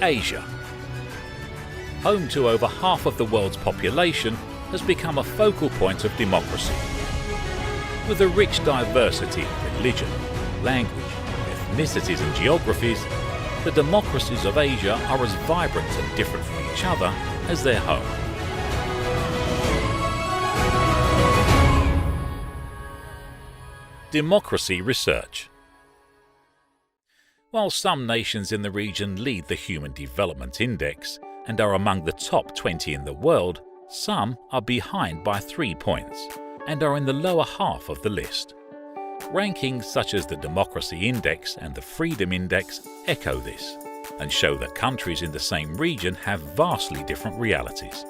Asia. Home to over half of the world's population, has become a focal point of democracy. With a rich diversity of religion, language, ethnicities and geographies, the democracies of Asia are as vibrant and different from each other as their home. Democracy research. While some nations in the region lead the Human Development Index and are among the top 20 in the world, some are behind by 3 points and are in the lower half of the list. Rankings such as the Democracy Index and the Freedom Index echo this and show that countries in the same region have vastly different realities.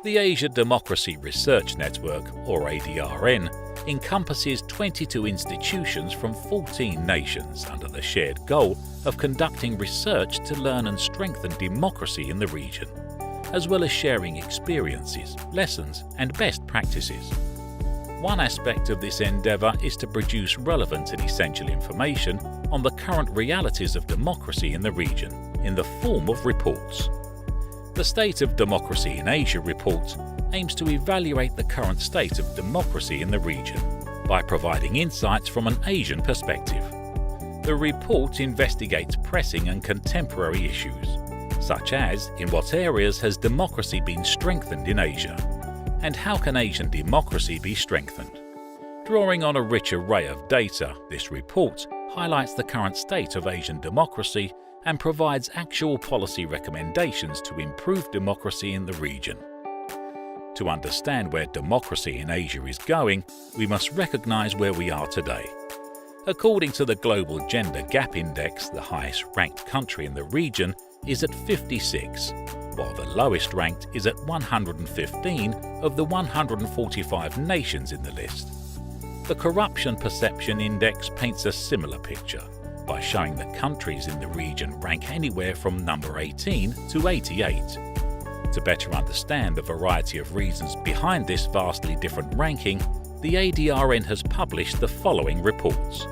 The Asia Democracy Research Network, or ADRN, encompasses 22 institutions from 14 nations under the shared goal of conducting research to learn and strengthen democracy in the region, as well as sharing experiences, lessons, and best practices. One aspect of this endeavour is to produce relevant and essential information on the current realities of democracy in the region in the form of reports. The State of Democracy in Asia report aims to evaluate the current state of democracy in the region by providing insights from an Asian perspective. The report investigates pressing and contemporary issues, such as in what areas has democracy been strengthened in Asia, and how can Asian democracy be strengthened. Drawing on a rich array of data, this report highlights the current state of Asian democracy and provides actual policy recommendations to improve democracy in the region. To understand where democracy in Asia is going, we must recognize where we are today. According to the Global Gender Gap Index, the highest-ranked country in the region is at 56, while the lowest-ranked is at 115 of the 145 nations in the list. The Corruption Perception Index paints a similar picture by showing that countries in the region rank anywhere from number 18 to 88. To better understand the variety of reasons behind this vastly different ranking, the ADRN has published the following reports.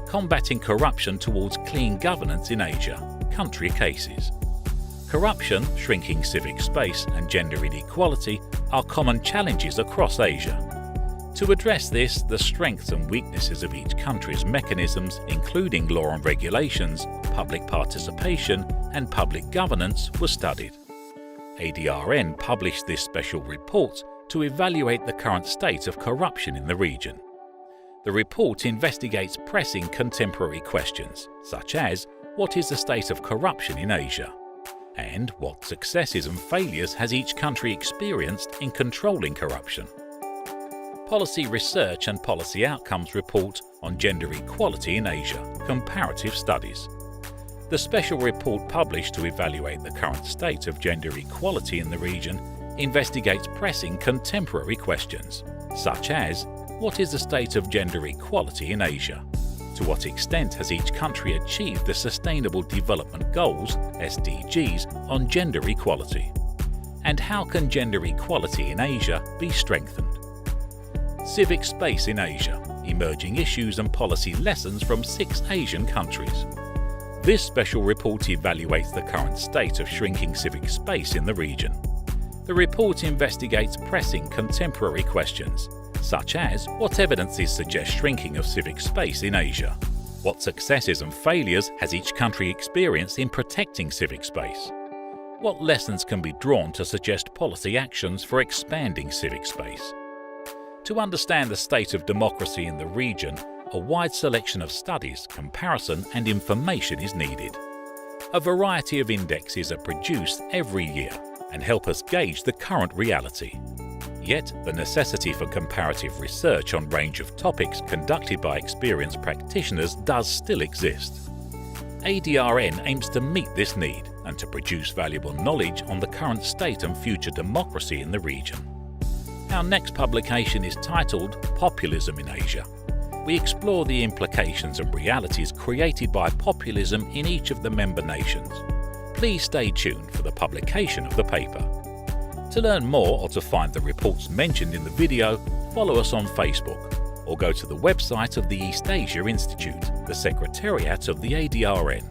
Combating Corruption Towards Clean Governance in Asia, Country Cases. Corruption, shrinking civic space, and gender inequality are common challenges across Asia. To address this, the strengths and weaknesses of each country's mechanisms, including law and regulations, public participation, and public governance, were studied. ADRN published this special report to evaluate the current state of corruption in the region. The report investigates pressing contemporary questions, such as what is the state of corruption in Asia, and what successes and failures has each country experienced in controlling corruption. Policy Research and Policy Outcomes Report on Gender Equality in Asia, Comparative Studies. The special report published to evaluate the current state of gender equality in the region investigates pressing contemporary questions, such as what is the state of gender equality in Asia? To what extent has each country achieved the Sustainable Development Goals (SDGs) on gender equality? And how can gender equality in Asia be strengthened? Civic Space in Asia, Emerging Issues and Policy Lessons from 6 Asian Countries. This special report evaluates the current state of shrinking civic space in the region. The report investigates pressing contemporary questions, such as what evidences suggest shrinking of civic space in Asia? What successes and failures has each country experienced in protecting civic space? What lessons can be drawn to suggest policy actions for expanding civic space? To understand the state of democracy in the region, a wide selection of studies, comparison, and information is needed. A variety of indexes are produced every year and help us gauge the current reality. Yet, the necessity for comparative research on a range of topics conducted by experienced practitioners does still exist. ADRN aims to meet this need and to produce valuable knowledge on the current state and future democracy in the region. Our next publication is titled Populism in Asia. We explore the implications and realities created by populism in each of the member nations. Please stay tuned for the publication of the paper. To learn more or to find the reports mentioned in the video, follow us on Facebook or go to the website of the East Asia Institute, the Secretariat of the ADRN.